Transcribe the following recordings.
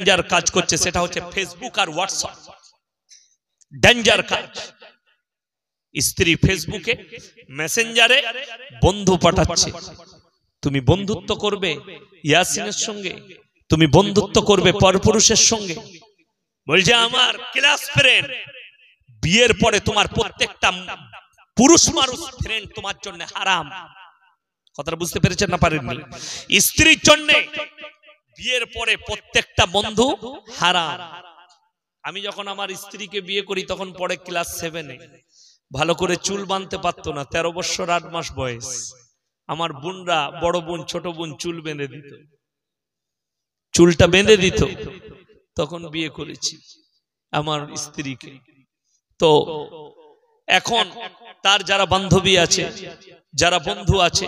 Danger কাজ করছে, সেটা হচ্ছে ফেসবুক আর হোয়াটসঅ্যাপ। ডেঞ্জার কাজ। স্ত্রী ফেসবুকে মেসেঞ্জারে বন্ধু পাঠাচ্ছে, তুমি বন্ধুত্ব করবে ইয়াসিনের সঙ্গে, তুমি বন্ধুত্ব করবে পরপুরুষের সঙ্গে। বলছে আমার ক্লাস ফ্রেন্ড, বিয়ের পরে তোমার প্রত্যেকটা পুরুষ মানুষ ফ্রেন্ড তোমার জন্য হারাম। কথাটা বুঝতে পেরেছেন না পারেননি? স্ত্রীর জন্য বিয়ের পরে প্রত্যেকটা বন্ধু হারাম। আমি যখন আমার স্ত্রীকে বিয়ে করি তখন পড়ে ক্লাস 7-এ, ভালো করে চুল বাঁধতে পারতো না, 13 বছর 8 মাস বয়স। আমার বোনরা, বড় বোন ছোট বোন চুল বেঁধে দিত, চুলটা বেঁধে দিত, তখন বিয়ে করেছি আমার স্ত্রীকে। তো এখন তার যারা বান্ধবী আছে, যারা বন্ধু আছে,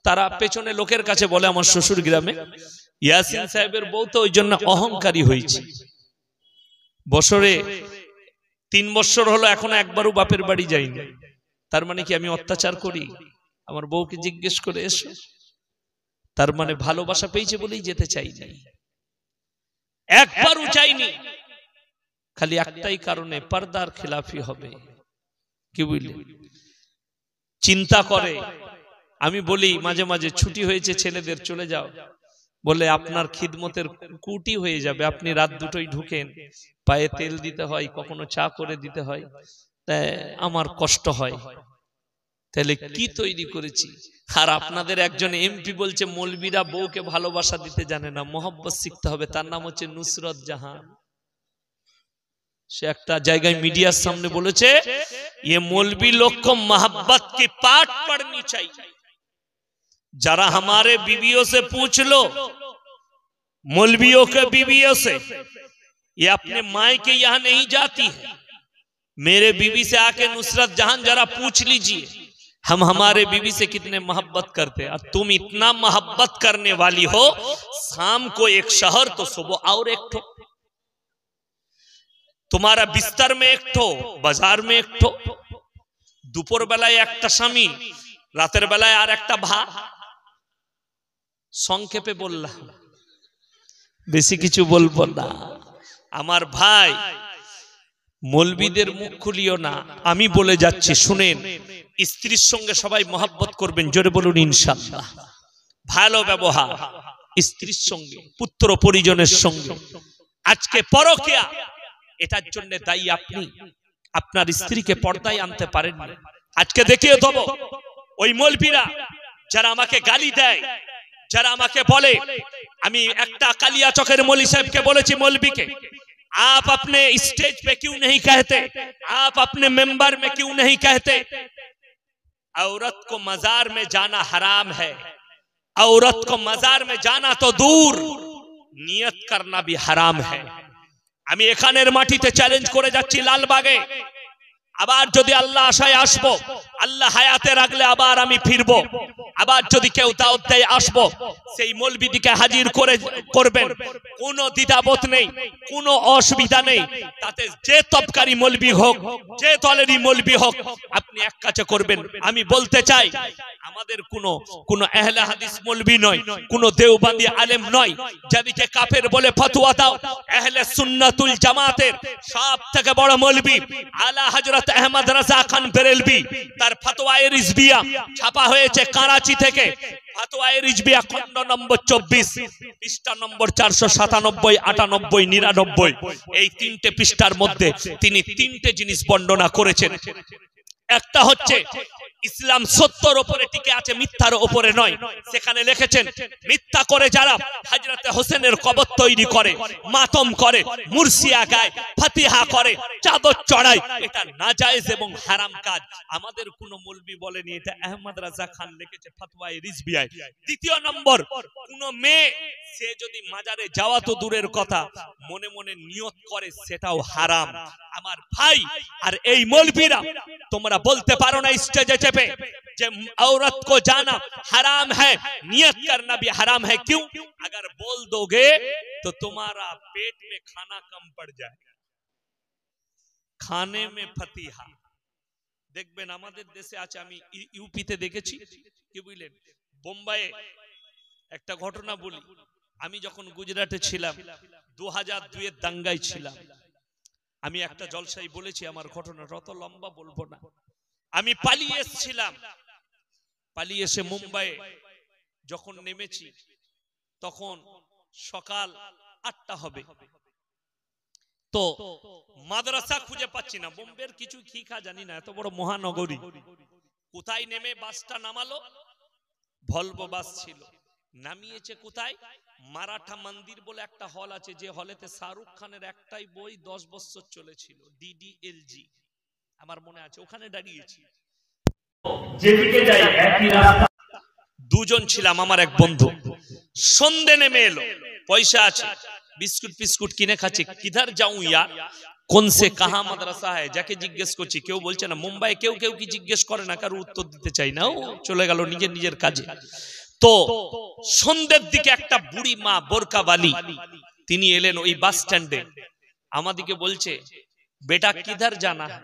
তারা পেছনে লোকের কাছে বলে আমার শ্বশুর গ্রামে ইয়াসিন সাহেবের বউ তো ওই জন্য অহংকারী হয়েছে, বছরে 3 বছর হলো এখনো একবারও বাপের বাড়ি যাইনি। তার মানে কি আমি অত্যাচার করি? আমার বউকে জিজ্ঞেস করে এসো। তার মানে ভালোবাসা পেয়েছে বলেই যেতে চাইনি, একবারও চাইনি, খালি একটাই কারণে পর্দার খেলাফি হবে। কি বুঝলি? চিন্তা করে। আমি বলি মাঝে মাঝে ছুটি হয়েছে ছেলেদের, চলে যাও, বলে আপনার খিদমতের কুটি হয়ে যাবে, আপনি রাত 2টোয় ঢুকেন, পায়ে তেল দিতে হয়, কখনো চা করে দিতে হয়, তাই আমার কষ্ট হয়। তাহলে কি তৈরি করেছি? আর আপনাদের একজন এমপি বলছে মৌলবীরা বউকে ভালোবাসা দিতে জানে না, মোহব্বত শিখতে হবে। তার নাম হচ্ছে নুসরত জাহান। সে একটা জায়গায় মিডিয়ার সামনে বলেছে ये मौलवी लोग को मोहब्बत की पाठ पढ़नी चाहिए। जरा हमारे बीवियों से पूछ लो, मौलवियों के बीवियों से, ये अपने माय के यहाँ नहीं जाती है। मेरे बीवी से आके नुसरत जहां जरा पूछ लीजिए हम हमारे बीवी से कितने मोहब्बत करते हैं। और तुम इतना मोहब्बत करने वाली हो, शाम को एक शहर तो सुबह और एक ठो, तुम्हारा बिस्तर में एक ठो, बाजार में एक ठो, दोपहर बेलाয় একটা স্বামী, রাতের বেলায় আর একটা ভাই। সংক্ষেপে বললাম, বেশি কিছু বলবো না। আমার ভাই, মৌলবীদের মুখ খুলিও না, আমি বলে যাচ্ছি শুনেন। স্ত্রীর সঙ্গে সবাই মহব্বত করবেন, জোরে বলুন ইনশাআল্লাহ। ভালো ব্যবহার স্ত্রীর সঙ্গে, পুত্র পরিজনের সঙ্গে। আজকে পরকীয়া, এটার জন্য দায়ী আপনি। আপনার স্ত্রীকে পর্দায় আনতে পারেন না। আজকে দেখিয়ে দেব ওই মৌলবীরা যারা আমাকে গালি দেয়, যারা আমাকে বলে, আমি একটা কালিয়া চকের মৌলভী সাহেবকে বলেছি, মৌলবীকে, आप अपने स्टेज पे क्यों नहीं कहते, आप अपने मेंबर में क्यों नहीं कहते, औरत को मजार में जाना हराम है। औरत को मजार में जाना तो दूर, नियत करना भी हराम है। আমি এখানের মাটিতে চ্যালেঞ্জ করে যাচ্ছি, লালবাগে আবার যদি আল্লাহ আশায় আসবো, আল্লাহ হায়াতে রাখলে আবার আমি ফিরবো। আবার যদি কেউ দাওয়াত দেয় আসবো, সেই মৌলবীদিকে হাজির করবেন, কোনো দ্বিধাবোধ নেই, কোনো অসুবিধা নেই। তাতে যে তবকারি মৌলবী হোক, যে দলেরই মৌলবী হোক, আপনি এক কাছে করবেন। আমি বলতে চাই, আমাদের কোনো আহলে হাদিস মৌলবী নয়, কোনো দেওবন্দি আলেম নয়, যাদেরকে কাফের বলে ফতোয়া দাও। আহলে সুন্নাতুল জামাতের সবথেকে বড় মৌলবী আলা হযরত আহমদ রাজা খান বেরেলভী, তার ফতোয়ায়ে রিজভিয়া ছাপা হয়েছে করাচি থেকে। ফতোয়ায়ে রিজভিয়া খণ্ড নম্বর 24, পৃষ্ঠা নম্বর 497, 98, 99, এই 3টে পৃষ্ঠার মধ্যে তিনি 3টে জিনিস বর্ণনা করেছেন। একটা হচ্ছে ইসলাম সত্যের উপরে টিকে আছে, মিথ্যার উপরে নয়। সেখানে লিখেছেন, মিথ্যা করে যারা হযরত হোসেনের কবর তৈরি করে, মাতম করে, মুরসিয়া গায়, ফাতিহা করে, চাদর চড়ায়, এটা নাজায়েজ এবং হারাম কাজ। আমাদের কোন মৌলবী বলেনি, এটা আহমদ রাজা খান লিখেছে ফতোয়ায়ে রিজভিয়ায়। দ্বিতীয় নম্বর, কোন মেয়ে সে যদি মাজারে যাওয়া তো দূরের কথা, মনে মনে নিয়ত করে, সেটাও হারাম। আমার ভাই, আর এই মৌলবীরা তোমরা বলতে পারো না স্টেজে চেপে যে औरत को जाना हराम है, नियत करना भी हराम है। क्यों? अगर बोल दोगे तो तुम्हारा पेट में खाना कम पड़ जाएगा। खाने में फतिहा দেখবেন আমাদের দেশে আছে, আমি ইউপিতে দেখেছি। কি বুঝলেন? বোম্বাইয়ে একটা ঘটনা বলি। আমি যখন গুজরাটে ছিলাম 2002 এর দাঙ্গায় ছিলাম, আমি একটা জলসায় বলেছি আমার ঘটনাটা, অত লম্বা বলবো না। আমি পালিয়ে এসেছিলাম, পালিয়ে এসে মুম্বাইয়ে যখন নেমেছি তখন সকাল 8টা হবে। তো মাদ্রাসা খুঁজে পাচ্ছি না, বোম্বের কিছু খিখা জানি না, এত বড় মহানগরী। কোথায় নেমে বাসটা নামালো? ভলভো বাস ছিল, নামিয়েছে কোথায়? মারাঠা মন্দির বলে একটা হল আছে, যে হলেতে শাহরুখ খানের একটাই বই 10 বছর চলেছিল, DDLG, আমার মনে আছে। ওখানে দাঁড়িয়েছি, যেদিকে যাই একই রাস্তা। দুজন ছিলাম, আমার এক বন্ধু। সন্ধে নেমে এলো, পয়সা আছে, বিস্কুট ফিস্কুট কিনে খাচ্ছে। কিধার যাও ইয়ার, কোন সে কাহা মাদ্রাসা হয়, যাকে জিজ্ঞেস করছি কেউ বলছে না। মুম্বাই কেউ কেউ কি জিজ্ঞেস করে না, কারো উত্তর দিতে চাই না, ও চলে গেল নিজের নিজের কাজে। তো সন্ধ্যের দিকে একটা বুড়ি মা বোরকাওয়ালি তিনি এলেন ওই বাস স্ট্যান্ডে, আমাদিকে বলছে बेटा किधर जाना है?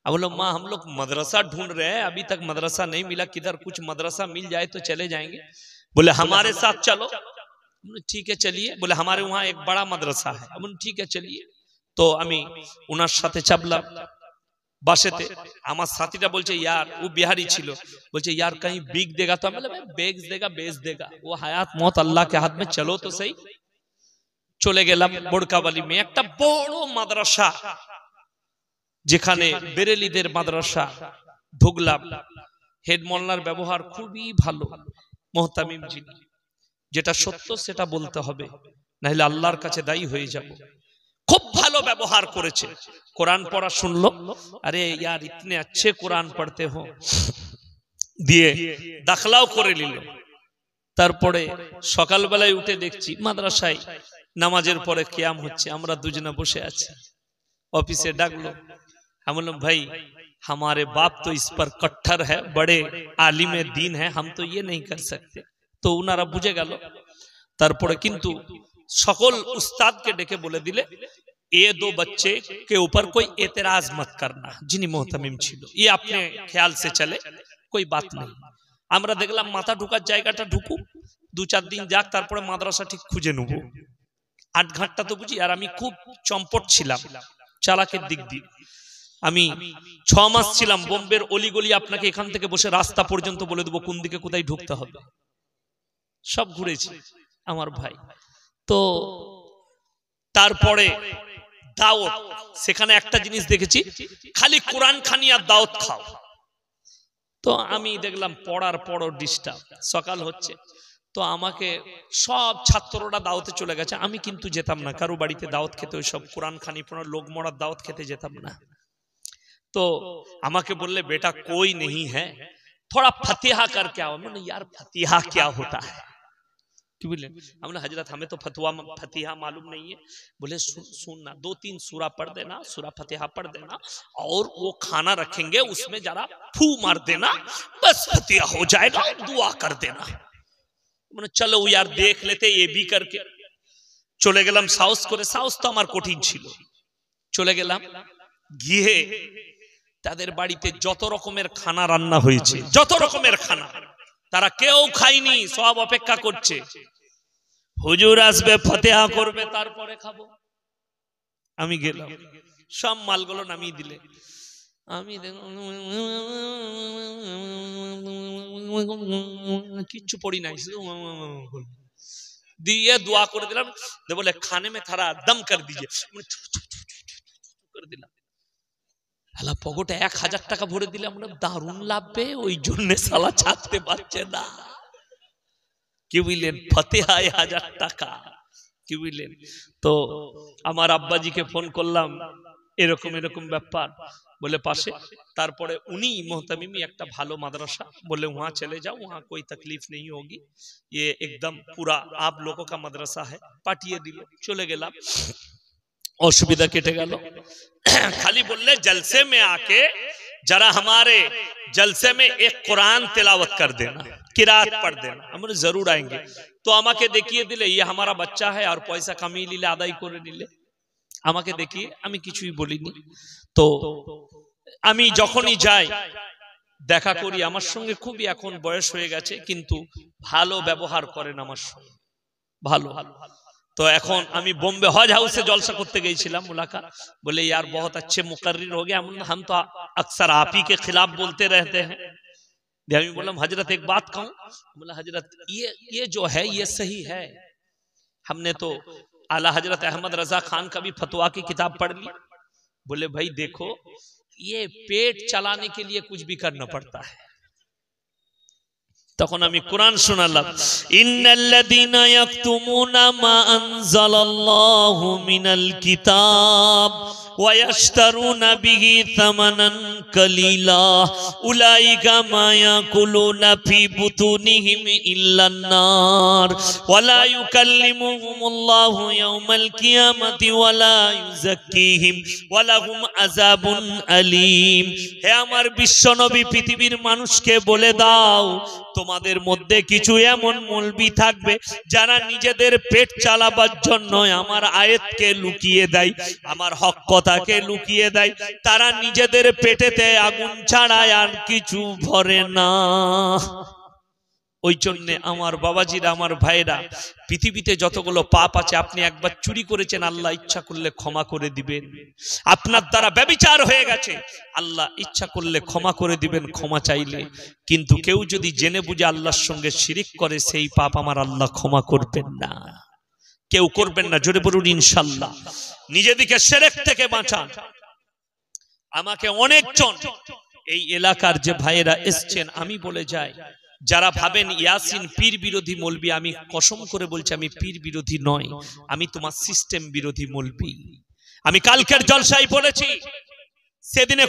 अब बोलो माँ हम लोग मदरसा ढूंढ रहे हैं, अभी तक मदरसा नहीं मिला, किधर कुछ मदरसा मिल जाए तो चले जाएंगे। बोले हमारे साथ चलो। ठीक है चलिए। बोले हमारे वहाँ एक बड़ा मदरसा है। ठीक है चलिए। तो আমি ওনার সাথে চাপলাম বাসেতে। আমার সাথীটা বলছে यार, वो बिहारी ছিল, বলছে यार कहीं बिक देगा? तो আমি বললাম बेच देगा बेच देगा, वो हयात मौत अल्लाह के हाथ में, चलो तो सही। চলে গেলাম বোরকাওয়ালি में, একটা বড় মাদ্রাসা, যেখানে বেরেলিদের মাদ্রাসা। ঢুকলাম, হেড মোল্লার ব্যবহার খুবই ভালো, মোহতামিম জি, যেটা সত্য সেটা বলতে হবে, নাহলে আল্লাহর কাছে দায়ী হয়ে যাব। খুব ভালো ব্যবহার করেছে। কোরআন পড়া শুনলো, আরে यार इतने अच्छे কোরআন পড়তে हो, দিয়ে দাখলাও করে নিল। তারপরে সকালবেলায় উঠে দেখছি মাদ্রাসায় নামাজের পরে কিয়াম হচ্ছে, আমরা দুজনে বসে আছি। ऑफिसे डाकलो, हम बोले भाई हमारे बाप तो इस पर कट्टर है, बड़े आलिम दीन है, हम तो ये नहीं कर सकते। तो उनारा बुझे गেল। তারপরে কিন্তু সকল উস্তাদকে ডেকে বলে দিলে ये दो बच्चे के ऊपर कोई एतराज मत करना, যিনি মোহতামিম ছিল, ये अपने ख्याल से चले, कोई बात नहीं। আমরা দেখলাম মাথা ঢুকার জায়গাটা ঢুকু, 2-4 দিন যাক, তারপরে মাদ্রাসা ঠিক খুঁজে নেব। 8 ঘন্টা তো বুঝি। আর আমি খুব চম্পট ছিলাম চালাকের দিক দিয়ে। আমি 6 মাস ছিলাম বোম্বের অলিগলি, আপনাকে এখান থেকে বসে রাস্তা পর্যন্ত বলে দেবো কোন দিকে কোথায় ঢুকতে হবে, সব ঘুরেছি আমার ভাই। তো তারপরে দাওয়াত, সেখানে একটা জিনিস দেখেছি, খালি কোরআন খানি আর দাওয়াত খাও। তো আমি দেখলাম পড়ার পরও ডিস্টার্ব, সকাল হচ্ছে, তো আমাকে সব ছাত্ররা দাওয়াতে চলে গেছে, আমি কিন্তু যেতাম না কারো বাড়িতে দাওয়াত খেতে, ওই সব কোরআন খানি পড়া লোক মরার দাওয়াত খেতে যেতাম না। তো আমাকে বললে बेटा कोई नहीं है, थोड़ा फतिहा करके आओ। मैंने यार फतिहा क्या होता है? हमने हजरत हमें तो फतिहा मालूम नहीं है। बोले सुनना, 2-3 सूरा पढ़ देना, सूरा फतिहा पढ़ देना, और वो खाना रखेंगे उसमें जरा फू मार देना, बस फतिहा हो जाएगा, दुआ कर देना। मैंने चलो यार देख लेते ये भी करके। चले गेलाम साउस करे, साउस तो আমার কঠিন ছিল। চলে গেলাম, গিয়ে তাদের বাড়িতে যত রকমের খানা রান্না হয়েছে, যত রকমের খানা, তারা কেউ খায়নি, সব অপেক্ষা করছে হুজুর আসবে ফতিহা করবে তারপরে খাবো। আমি গেলাম, সব মালগুলো নামিয়ে দিলে, আমি কিচ্ছু পড়ি নাই, দিয়ে দোয়া করে দিলাম। বলে খানে में थोड़ा दम कर दीजिए, করে দিলাম। শালা পকেটে 1000 টাকা ভরে দিলাম, দারুণ লাভবে, ওই জন্য শালা ছাড়তে পারছে না। কি বুঝলেন? ফতিহা 1000 টাকা, কি বুঝলেন? তো আমার আব্বাজিকে ফোন করলাম, এরকম এরকম ব্যাপার, बोले पासे। तारपरे उनी मोहतमिमी একটা ভালো মাদ্রাসা, बोले वहां चले जाओ, वहां कोई तकलीफ नहीं होगी, ये एकदम पूरा आप लोगों का मदरसा है। पाठिए दिल, चले गेलाम, असुविधा केटे गेल। खाली बोलले जलसे में आके जरा हमारे जलसे में एक कुरान तिलावत कर देना, किरात पढ़ देना। हम जरूर आएंगे। तो আমাকে দেখিয়ে দিলে ये हमारा बच्चा है, और पैसा কামিয়ে নিলে, আদায় করে নিলে, আমাকে দেখিয়ে, আমি কিছুই বলিনি। তো আমি যখনই যাই দেখা করি, আমার সঙ্গে খুবই এখন বয়স হয়ে গেছে, কিন্তু ভালো ব্যবহার করেন আমার সঙ্গে, ভালো। তো এখন আমি বোম্বে হজ হাউসে জলসা করতে গিয়েছিলাম, मुलाकात, बोले यार बहुत अच्छे मुकर्रिर हो गए, हम तो अक्सर आप ही के खिलाफ बोलते रहते हैं। मैं बोला हजरत एक बात कहूं, बोला हजरत ये जो है ये सही है, हमने तो आला हजरत अहमद रजा खान का भी फतवा की किताब पढ़ ली। बोले भाई देखो ये पेट चलाने के लिए कुछ भी करना पड़ता है। তখন আমি কোরআন শোনালাম, ইন্নাল্লাযীনা ইয়াকতুমুনা মা আনজালাল্লাহু মিনাল কিতাব ওয়া ইয়াশতারুনা বিহি থামানান কালীলা উলাইকা মা ইয়াকুলুনা ফি বুতুনিহিম ইল্লান নার ওয়া লা ইউকাল্লিমুহুমুল্লাহু ইয়াওমাল কিয়ামাতি ওয়া লা ইউযাক্কিহিম ওয়া লাহুম আযাবুন আলীম। হে আমার বিশ্বনবী, পৃথিবীর মানুষকে বলে দাও তোমাদের মধ্যে কিছু এমন মৌলবি থাকবে যারা নিজেদের পেট চালাবার জন্য আমার আয়াতকে লুকিয়ে দেয়, আমার হক কথাকে লুকিয়ে দেয়। তারা নিজেদের পেটেতে আগুন ছাড়ায় আর কিছু ভরে না। ওই জন্য আমার বাবাজিরা, আমার ভাইরা, পৃথিবীতে যতগুলো পাপ আছে, আপনি একবার চুরি করেছেন, আল্লাহ ইচ্ছা করলে ক্ষমা করে দিবেন। আপনার দ্বারা ব্যভিচার হয়ে গেছে, আল্লাহ ইচ্ছা করলে ক্ষমা করে দিবেন ক্ষমা চাইলে। কিন্তু কেউ যদি জেনে বুঝে আল্লাহর সঙ্গে শিরিক করে, সেই পাপ আমার আল্লাহ ক্ষমা করবেন না, কেউ করবেন না। জোরে বলুন ইনশাআল্লাহ। নিজেদিকে শিরক থেকে বাঁচান। আমাকে অনেকজন এই এলাকার যে ভাইয়েরা এসছেন, আমি বলে যাই, যারা ভাবেন ইয়াসিন পীর বিরোধী মৌলবি, আমি কসম করে বলছি আমি পীর বিরোধী নয়, আমি তোমার সিস্টেম বিরোধী মৌলবি। আমি কালকের জলসায় বলেছি, সেদিনে